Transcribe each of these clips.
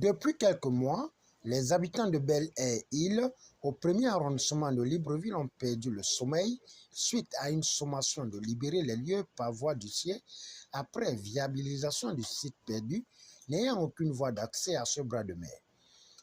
Depuis quelques mois, les habitants de Bel-Air-Île, au premier arrondissement de Libreville, ont perdu le sommeil suite à une sommation de libérer les lieux par voie d'huissier après viabilisation du site perdu, n'ayant aucune voie d'accès à ce bras de mer.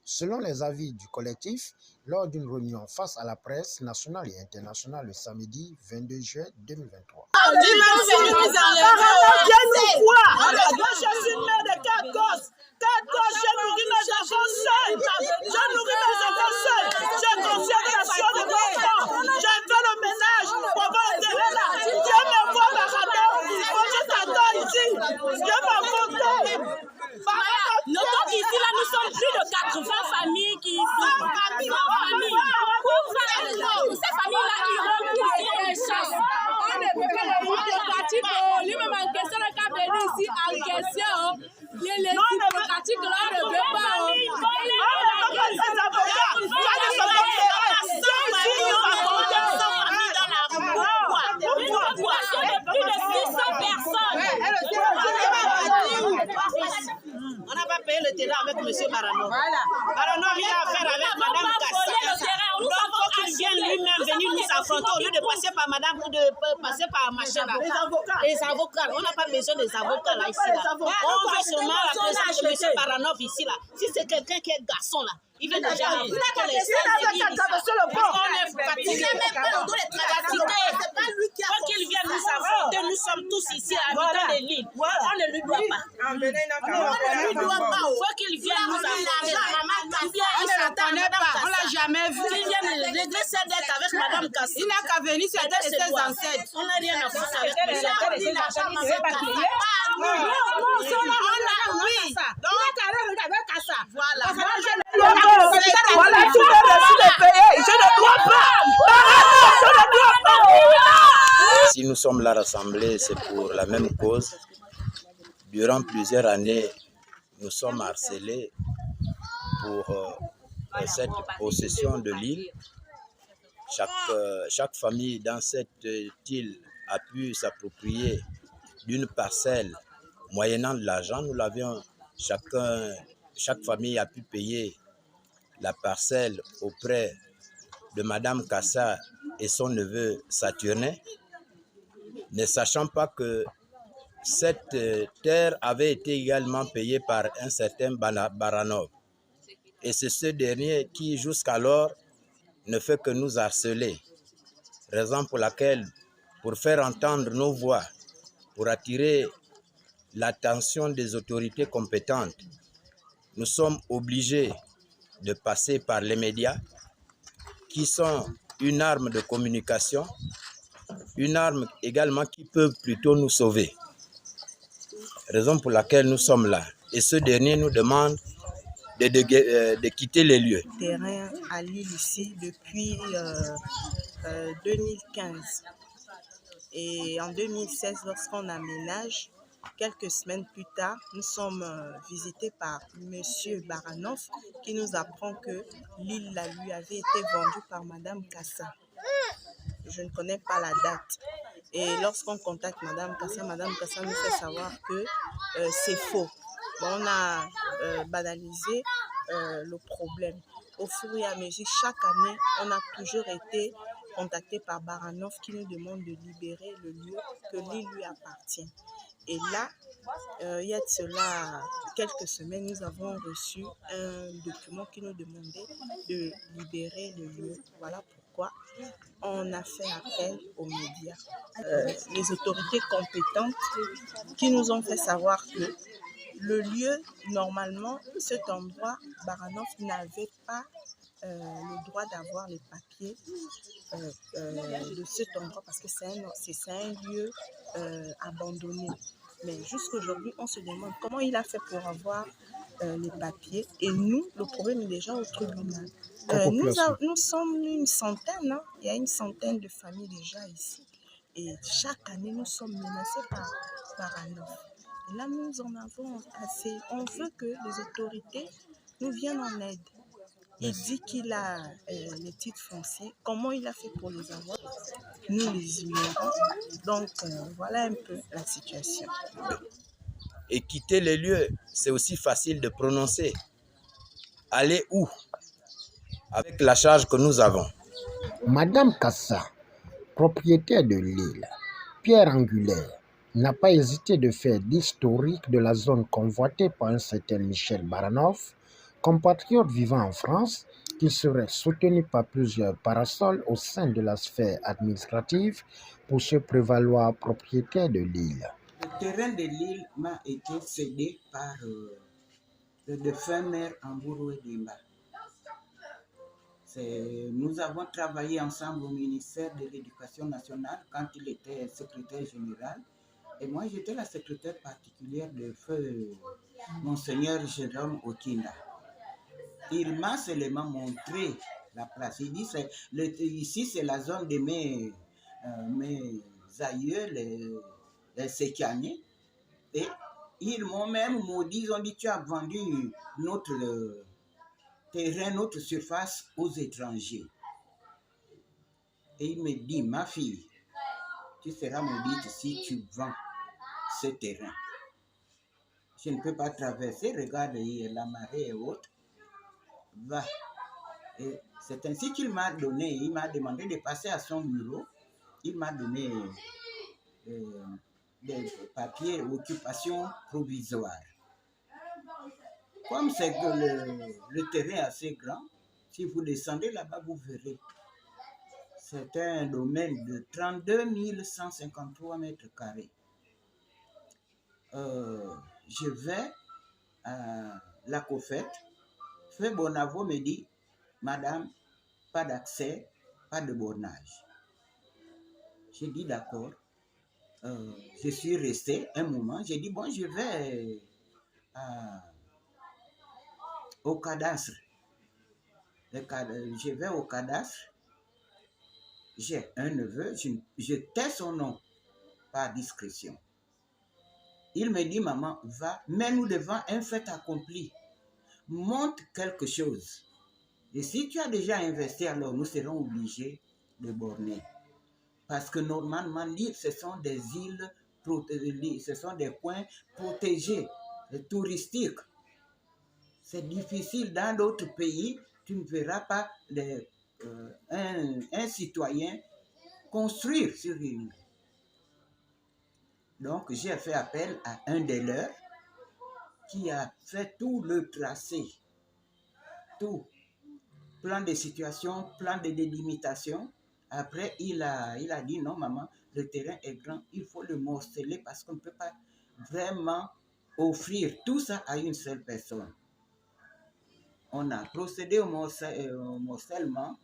Selon les avis du collectif, lors d'une réunion face à la presse nationale et internationale le samedi 22 juin 2023. Notons qu'ici, là, nous sommes plus de 80 familles qui vivent. Ces familles-là, ils rentrent les chasses. Lui-même en question, le cas venu ici en question, les pratiques là ne veulent pas. Plus de 600 personnes. On n'a pas payé le terrain avec M. Baranov. Baranov, il a affaire avec Mme Kassa. Donc, il faut qu'il vienne lui-même venir nous affronter au lieu de passer par Madame, de passer par machin là. Les avocats, on n'a pas besoin des avocats là, ici là. On veut seulement la présence de M. Baranov ici là. Si c'est quelqu'un qui est garçon là, il veut déjà on est fatigué. Faut qu'il vienne nous affronter. Nous sommes tous ici, habitants de l'île. On ne lui doit pas. Faut qu'il vienne nous affronter. On ne le connaît pas, on l'a jamais vu. Qu'il vienne régler ses dettes avec Madame Kassi. Il n'a qu'à venir se aider ses ancêtres. On n'a rien à foutre avec Oui. Voilà, tous les reçus de payer. Je ne dois pas. Si nous sommes là rassemblés, c'est pour la même cause. Durant plusieurs années, nous sommes harcelés pour cette possession de l'île. Chaque famille dans cette île a pu s'approprier d'une parcelle moyennant de l'argent. Nous l'avions, chaque famille a pu payer la parcelle auprès de Madame Kassa et son neveu Saturnin, ne sachant pas que cette terre avait été également payée par un certain Baranov. Et c'est ce dernier qui, jusqu'alors, ne fait que nous harceler. Raison pour laquelle, pour faire entendre nos voix, pour attirer l'attention des autorités compétentes, nous sommes obligés de passer par les médias, qui sont une arme de communication, une arme également qui peut plutôt nous sauver. Raison pour laquelle nous sommes là. Et ce dernier nous demande de quitter les lieux. Terrain à l'île ici depuis 2015. Et en 2016, lorsqu'on aménage, quelques semaines plus tard, nous sommes visités par M. Baranov qui nous apprend que l'île lui avait été vendue par Mme Kassa. Je ne connais pas la date. Et lorsqu'on contacte Mme Kassa nous fait savoir que c'est faux. Bon, on a banalisé le problème. Au fur et à mesure, chaque année, on a toujours été contacté par Baranov qui nous demande de libérer le lieu, que l'île lui appartient. Et là, il y a de cela quelques semaines, nous avons reçu un document qui nous demandait de libérer le lieu. Voilà pourquoi on a fait appel aux médias. Les autorités compétentes qui nous ont fait savoir que le lieu, normalement, cet endroit, Baranov n'avait pas le droit d'avoir les papiers de cet endroit parce que c'est un lieu abandonné. Mais jusqu'aujourd'hui, on se demande comment il a fait pour avoir les papiers. Et nous, le problème est déjà au tribunal. Nous sommes une centaine, hein? Il y a une centaine de familles déjà ici. Et chaque année, nous sommes menacés par Baranov. Et là, nous en avons assez. On veut que les autorités nous viennent en aide. Il dit qu'il a les titres fonciers. Comment il a fait pour les avoir? Nous les ignorons. Donc, voilà un peu la situation. Et quitter les lieux, c'est aussi facile de prononcer. aller où avec la charge que nous avons? Madame Kassa, propriétaire de l'île, pierre angulaire, n'a pas hésité de faire l'historique de la zone convoitée par un certain Michel Baranov, compatriote vivant en France, qui serait soutenu par plusieurs parasols au sein de la sphère administrative pour se prévaloir propriétaire de l'île. Le terrain de l'île m'a été cédé par le défunt maire Ambourou Dimba. Nous avons travaillé ensemble au ministère de l'Éducation nationale quand il était secrétaire général. Et moi, j'étais la secrétaire particulière de feu Monseigneur Jérôme Okinda. Il m'a seulement montré la place. Il dit, ici, c'est la zone de mes aïeux, les Sékianais. Et ils m'ont même maudit, ils ont dit, tu as vendu notre terrain, notre surface aux étrangers. Et il me dit, ma fille, tu seras maudite si tu vends ce terrain. Je ne peux pas traverser, regarde, la marée est haute. Va. Et c'est ainsi qu'il m'a donné, il m'a demandé de passer à son bureau. Il m'a donné des papiers occupation provisoire. Comme c'est que le terrain est assez grand, si vous descendez là-bas, vous verrez. C'est un domaine de 32 153 mètres carrés. Je vais à la COFET. Feu Bonavo me dit, madame, pas d'accès, pas de bornage. J'ai dit d'accord. Je suis resté un moment. J'ai dit, bon, je vais au cadastre. Je vais au cadastre. J'ai un neveu, je tais son nom par discrétion. Il me dit, maman, va, mets-nous devant un fait accompli. Montre quelque chose. Et si tu as déjà investi, alors nous serons obligés de borner. Parce que normalement, l'île, ce sont des îles protégées, ce sont des coins protégés, touristiques. C'est difficile dans d'autres pays, tu ne verras pas un citoyen construire sur une île. Donc, j'ai fait appel à un des leurs qui a fait tout le tracé, tout, plan de situation, plan de délimitation. Après, il a dit, non maman, le terrain est grand, il faut le morceler parce qu'on ne peut pas vraiment offrir tout ça à une seule personne. On a procédé au morcellement,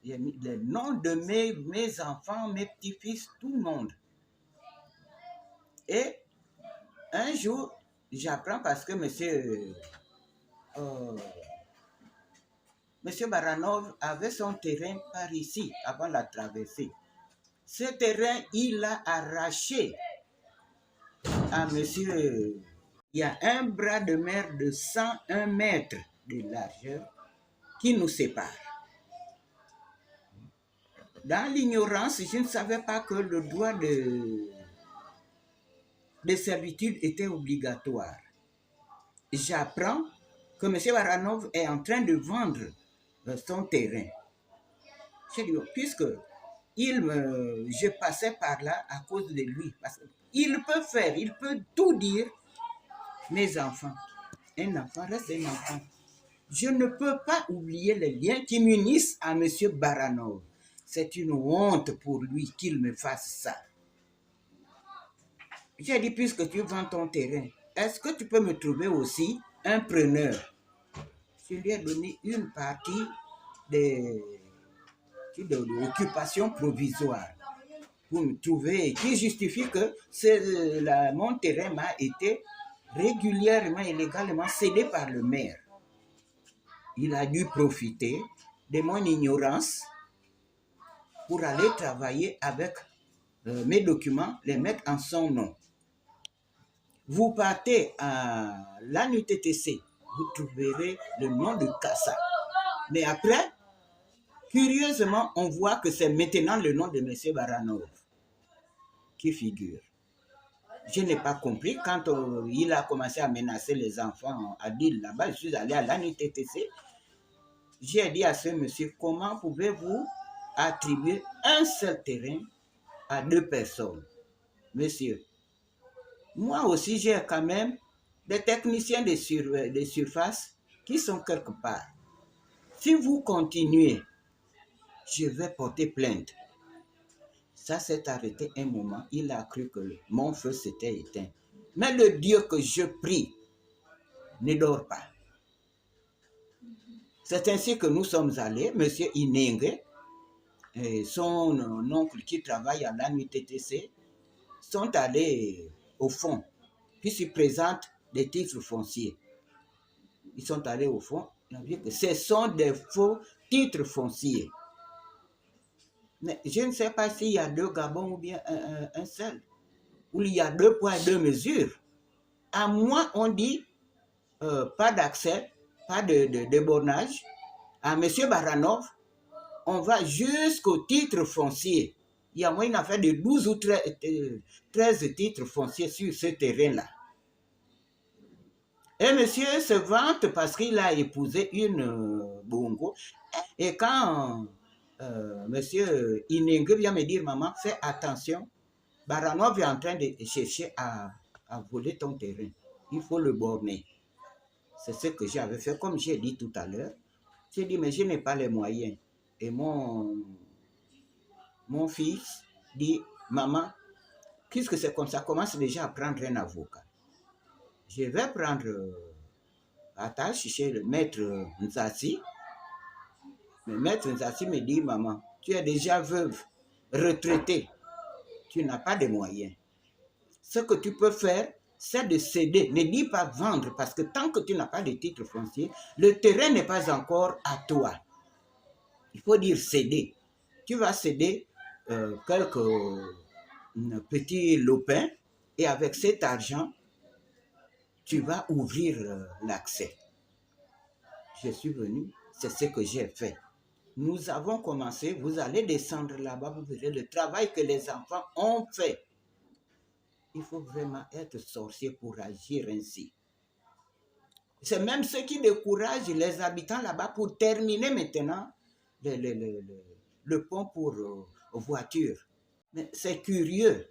j'ai mis les noms de mes enfants, mes petits-fils, tout le monde. Et un jour, j'apprends parce que Monsieur Baranov avait son terrain par ici, avant la traversée. Ce terrain, il l'a arraché à monsieur. Il y a un bras de mer de 101 mètres de largeur qui nous sépare. Dans l'ignorance, je ne savais pas que le droit de servitude était obligatoire. J'apprends que M. Baranov est en train de vendre son terrain. J'ai dit, puisque je passais par là à cause de lui. Parce qu'il peut faire, il peut tout dire. Mes enfants, un enfant reste un enfant. Je ne peux pas oublier les liens qui m'unissent à M. Baranov. C'est une honte pour lui qu'il me fasse ça. J'ai dit, puisque tu vends ton terrain, est-ce que tu peux me trouver aussi un preneur? Je lui ai donné une partie de l'occupation provisoire pour me trouver, qui justifie que mon terrain m'a été régulièrement et légalement cédé par le maire. Il a dû profiter de mon ignorance pour aller travailler avec mes documents, les mettre en son nom. Vous partez à l'ANUTTC, vous trouverez le nom de Kassa. Mais après, curieusement, on voit que c'est maintenant le nom de M. Baranov qui figure. Je n'ai pas compris quand il a commencé à menacer les enfants à Lille là-bas. Je suis allé à l'ANUTTC. j'ai dit à ce monsieur, comment pouvez-vous attribuer un seul terrain à 2 personnes? Monsieur, moi aussi j'ai quand même des techniciens de surface qui sont quelque part. Si vous continuez, je vais porter plainte. Ça s'est arrêté un moment, il a cru que mon feu s'était éteint. Mais le Dieu que je prie ne dort pas. C'est ainsi que nous sommes allés, M. Inenge, et son oncle qui travaille à l'ANUTTC, sont allés au fond, puisqu'ils présentent des titres fonciers. Ils sont allés au fond, ils ont vu que ce sont des faux titres fonciers. Mais je ne sais pas s'il y a 2 Gabons ou bien un seul, ou il y a 2 poids et 2 mesures. À moi, on dit pas d'accès, pas de bornage. À M. Baranov, on va jusqu'au titre foncier. Il y a moins une affaire de 12 ou 13 titres fonciers sur ce terrain-là. Et monsieur se vante parce qu'il a épousé une Bongo. Et quand monsieur Inenge vient me dire, maman, fais attention, Baranov est en train de chercher à voler ton terrain. Il faut le borner. C'est ce que j'avais fait, comme j'ai dit tout à l'heure. J'ai dit, mais je n'ai pas les moyens. Et mon fils dit, maman, puisque c'est comme ça, commence déjà à prendre un avocat. Je vais prendre attache chez le maître Nzassi. Le maître Nzassi me dit, maman, tu es déjà veuve, retraitée. Tu n'as pas de moyens. Ce que tu peux faire, c'est de céder. Ne dis pas vendre, parce que tant que tu n'as pas de titre foncier, le terrain n'est pas encore à toi. Il faut dire céder. Tu vas céder quelques petits lopins et avec cet argent, tu vas ouvrir l'accès. Je suis venu, c'est ce que j'ai fait. Nous avons commencé, vous allez descendre là-bas, vous verrez le travail que les enfants ont fait. Il faut vraiment être sorcier pour agir ainsi. C'est même ce qui décourage les habitants là-bas pour terminer maintenant le pont pour voitures. Mais c'est curieux.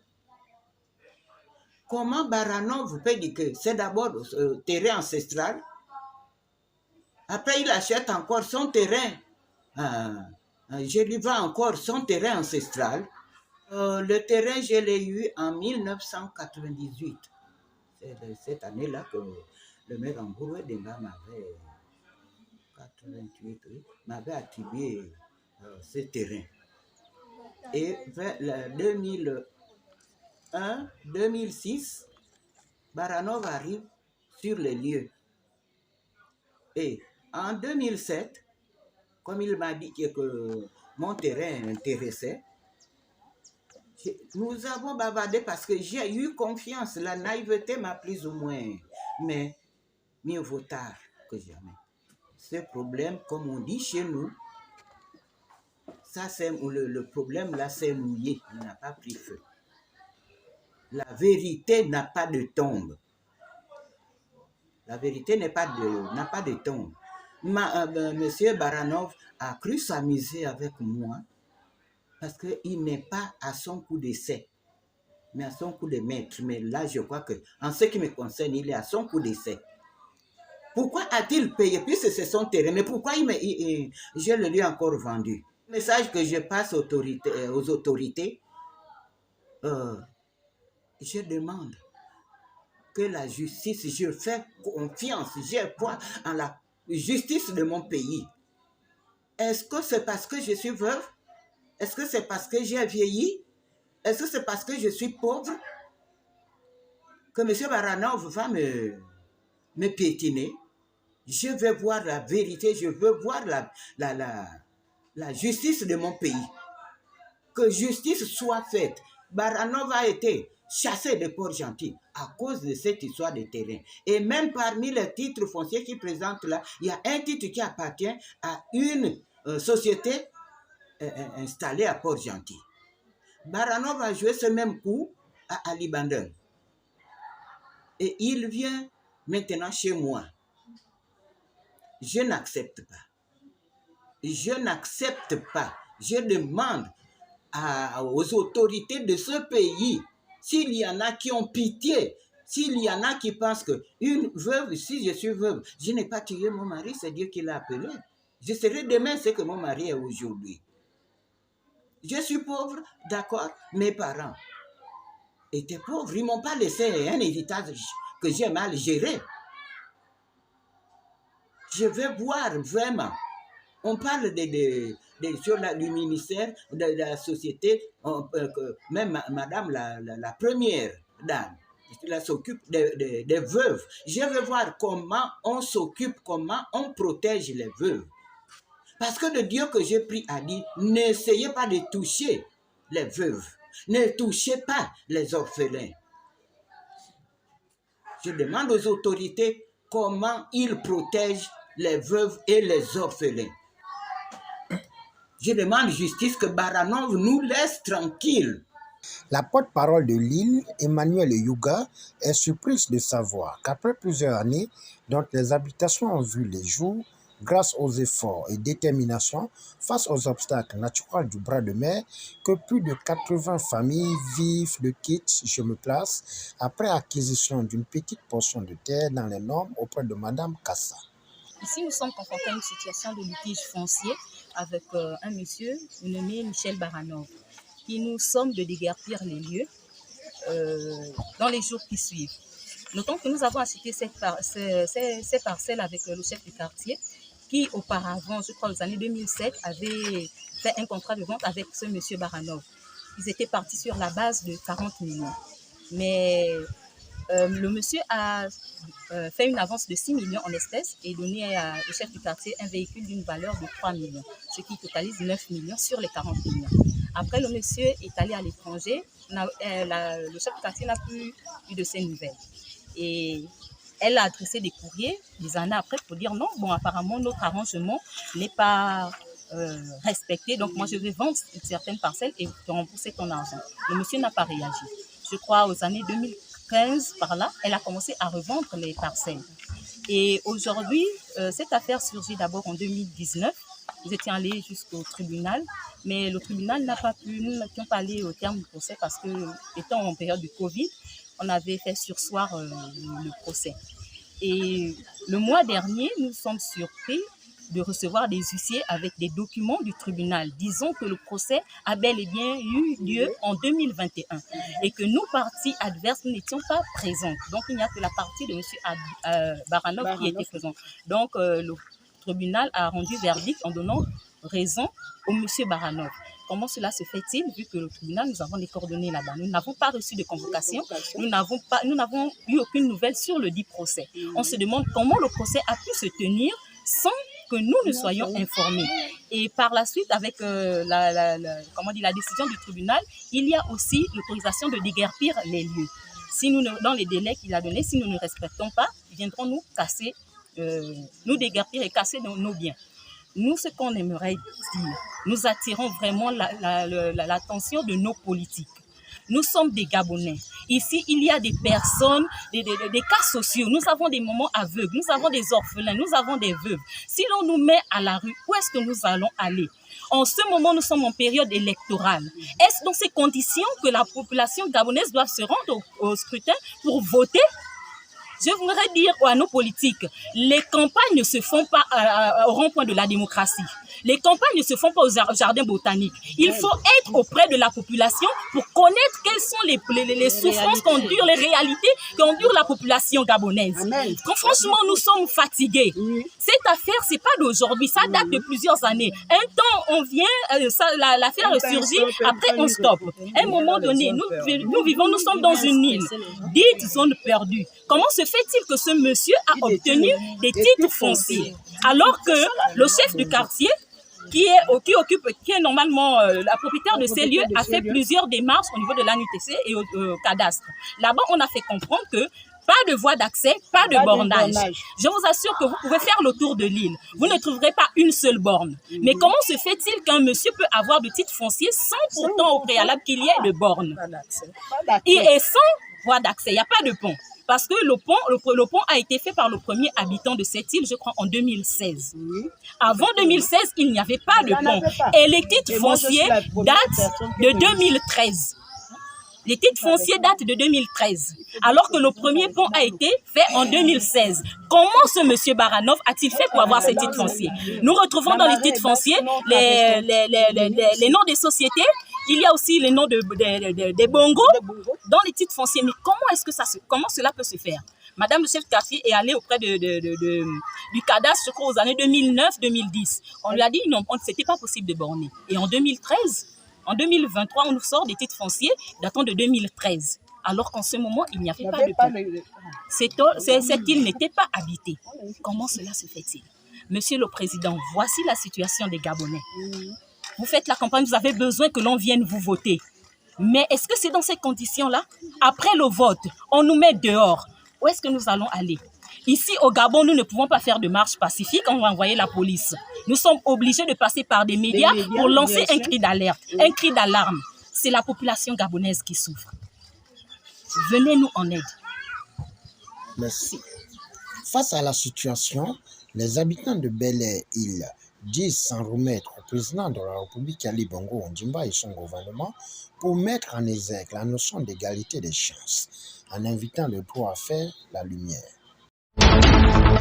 Comment Baranov peut dire que c'est d'abord terrain ancestral, après il achète encore son terrain, je lui vends encore son terrain ancestral. Le terrain, je l'ai eu en 1998. C'est cette année-là que le maire Ambourou Denga m'avait attribué ce terrain. Et vers 2006, Baranov arrive sur les lieux. Et en 2007, comme il m'a dit que mon terrain intéressait, nous avons bavardé parce que j'ai eu confiance. La naïveté m'a plus ou moins. Mais mieux vaut tard que jamais. Ce problème, comme on dit chez nous, ça c'est le problème là, c'est mouillé. Il n'a pas pris feu. La vérité n'a pas de tombe. La vérité n'a pas de tombe. Monsieur Baranov a cru s'amuser avec moi parce qu'il n'est pas à son coup d'essai, mais à son coup de maître. Mais là, je crois que, en ce qui me concerne, il est à son coup d'essai. Pourquoi a-t-il payé, puisque c'est son terrain, mais pourquoi je le lui ai encore vendu? Le message que je passe aux autorités, je demande que la justice, je fais confiance, j'ai foi en la justice de mon pays. Est-ce que c'est parce que je suis veuve? Est-ce que c'est parce que j'ai vieilli? Est-ce que c'est parce que je suis pauvre que M. Baranov va me piétiner? Je veux voir la vérité, je veux voir la justice de mon pays. Que justice soit faite. Baranov a été chassé de Port-Gentil à cause de cette histoire de terrain. Et même parmi les titres fonciers qui présentent là, il y a un titre qui appartient à une société installée à Port-Gentil. Baranov a joué ce même coup à Ali Bandel. Et il vient maintenant chez moi. Je n'accepte pas. je n'accepte pas. Je demande aux autorités de ce pays, s'il y en a qui ont pitié, s'il y en a qui pensent qu'une veuve, si je suis veuve, je n'ai pas tué mon mari, c'est Dieu qui l'a appelé. Je serai demain ce que mon mari est aujourd'hui. Je suis pauvre, d'accord, mes parents étaient pauvres, ils ne m'ont pas laissé un héritage que j'ai mal géré. Je veux voir vraiment. On parle sur du ministère, de la société, même madame la première dame, elle s'occupe des veuves. Je veux voir comment on s'occupe, comment on protège les veuves. Parce que le Dieu que j'ai pris a dit, n'essayez pas de toucher les veuves, ne touchez pas les orphelins. Je demande aux autorités comment ils protègent les veuves et les orphelins. Je demande justice, que Baranov nous laisse tranquilles. La porte-parole de l'île, Emmanuel Yuga, est surprise de savoir qu'après plusieurs années dont les habitations ont vu les jours, grâce aux efforts et détermination face aux obstacles naturels du bras de mer, que plus de 80 familles vivent le kit « Je me place » après acquisition d'une petite portion de terre dans les normes auprès de Madame Kassa. Ici, nous sommes confrontés à une situation de litige foncier avec un monsieur nommé Michel Baranov, qui nous somme de déguerpir les lieux dans les jours qui suivent. Notons que nous avons acheté ces parcelles avec le chef du quartier, qui auparavant, je crois aux années 2007, avait fait un contrat de vente avec ce monsieur Baranov. Ils étaient partis sur la base de 40 millions. Mais le monsieur a fait une avance de 6 millions en espèces et donné au chef du quartier un véhicule d'une valeur de 3 millions, ce qui totalise 9 millions sur les 40 millions. Après, le monsieur est allé à l'étranger, le chef du quartier n'a plus eu de ses nouvelles. Et elle a adressé des courriers des années après pour dire non, bon, apparemment notre arrangement n'est pas respecté, donc moi je vais vendre certaines parcelles et te rembourser ton argent. Le monsieur n'a pas réagi. Je crois aux années 2015, par là, elle a commencé à revendre les parcelles. Et aujourd'hui, cette affaire surgit d'abord en 2019. Nous étions allés jusqu'au tribunal, mais le tribunal n'a pas pu, nous n'étions pas allés au terme du procès parce que, étant en période de Covid, on avait fait surseoir le procès. Et le mois dernier, nous sommes surpris de recevoir des huissiers avec des documents du tribunal disant que le procès a bel et bien eu lieu en 2021 et que nous, parties adverses, nous n'étions pas présentes. Donc, il n'y a que la partie de M. Baranov qui était présente. Donc, le tribunal a rendu verdict en donnant raison au M. Baranov. Comment cela se fait-il, vu que le tribunal, nous avons des coordonnées là-bas. Nous n'avons pas reçu de convocation, nous n'avons eu aucune nouvelle sur le dit procès. On se demande comment le procès a pu se tenir sans que nous ne soyons informés. Et par la suite, avec la décision du tribunal, il y a aussi l'autorisation de déguerpir les lieux. Si nous, dans les délais qu'il a donnés, si nous ne respectons pas, ils viendront nous casser, nous déguerpir et casser nos biens. Nous, ce qu'on aimerait dire, nous attirons vraiment l'attention de nos politiques. Nous sommes des Gabonais. Ici, il y a des personnes, des cas sociaux. Nous avons des mamans aveugles, nous avons des orphelins, nous avons des veuves. Si l'on nous met à la rue, où est-ce que nous allons aller? En ce moment, nous sommes en période électorale. Est-ce dans ces conditions que la population gabonaise doit se rendre au scrutin pour voter? Je voudrais dire à nos politiques, les campagnes ne se font pas au rond-point de la démocratie. Les campagnes ne se font pas au jardin botanique. Il faut être auprès de la population pour connaître quelles sont les souffrances qu'endure, les réalités qu'endure la population gabonaise. Quand franchement, nous sommes fatigués. Cette affaire, c'est pas d'aujourd'hui, ça date de plusieurs années. Un temps, on vient, l'affaire surgit, après on stoppe. À un moment donné, nous sommes dans une île, dite zone perdue. Comment se fait-il que ce monsieur a obtenu des titres fonciers alors que le chef du quartier, qui est normalement la propriétaire de ces lieux, a fait plusieurs démarches au niveau de l'ANUTC et au cadastre. Là-bas, on a fait comprendre que pas de voie d'accès, pas de bornage. Je vous assure que vous pouvez faire le tour de l'île. Vous ne trouverez pas une seule borne. Mais comment se fait-il qu'un monsieur peut avoir de titres fonciers sans pourtant au préalable qu'il y ait de bornes? Et sans voie d'accès, il n'y a pas de pont. Parce que le pont a été fait par le premier habitant de cette île, je crois, en 2016. Avant 2016, il n'y avait pas de pont. Et les titres fonciers datent de 2013. Les titres fonciers datent de 2013, alors que le premier pont a été fait en 2016. Comment ce monsieur Baranov a-t-il fait pour avoir ces titres fonciers? Nous retrouvons dans les titres fonciers les noms des sociétés. Il y a aussi les noms des bongos dans les titres fonciers. Mais comment cela peut se faire? Madame le chef de quartier est allée auprès du cadastre, je crois, aux années 2009-2010. On lui a dit non, c'était pas possible de borner. Et en 2013, en 2023, on nous sort des titres fonciers datant de 2013. Alors qu'en ce moment, il n'y avait pas de pont. Cette île n'était pas habitée. Comment cela se fait-il? Monsieur le Président, voici la situation des Gabonais. Vous faites la campagne, vous avez besoin que l'on vienne vous voter. Mais est-ce que c'est dans ces conditions-là? Après le vote, on nous met dehors. Où est-ce que nous allons aller? Ici, au Gabon, nous ne pouvons pas faire de marche pacifique, on va envoyer la police. Nous sommes obligés de passer par des médias pour lancer un cri d'alerte, un cri d'alarme. C'est la population gabonaise qui souffre. Venez-nous en aide. Merci. Face à la situation, les habitants de Bel-Île disent s'en remettre au président de la République, Ali Bongo Ondimba, et son gouvernement pour mettre en exergue la notion d'égalité des chances, en invitant le droit à faire la lumière.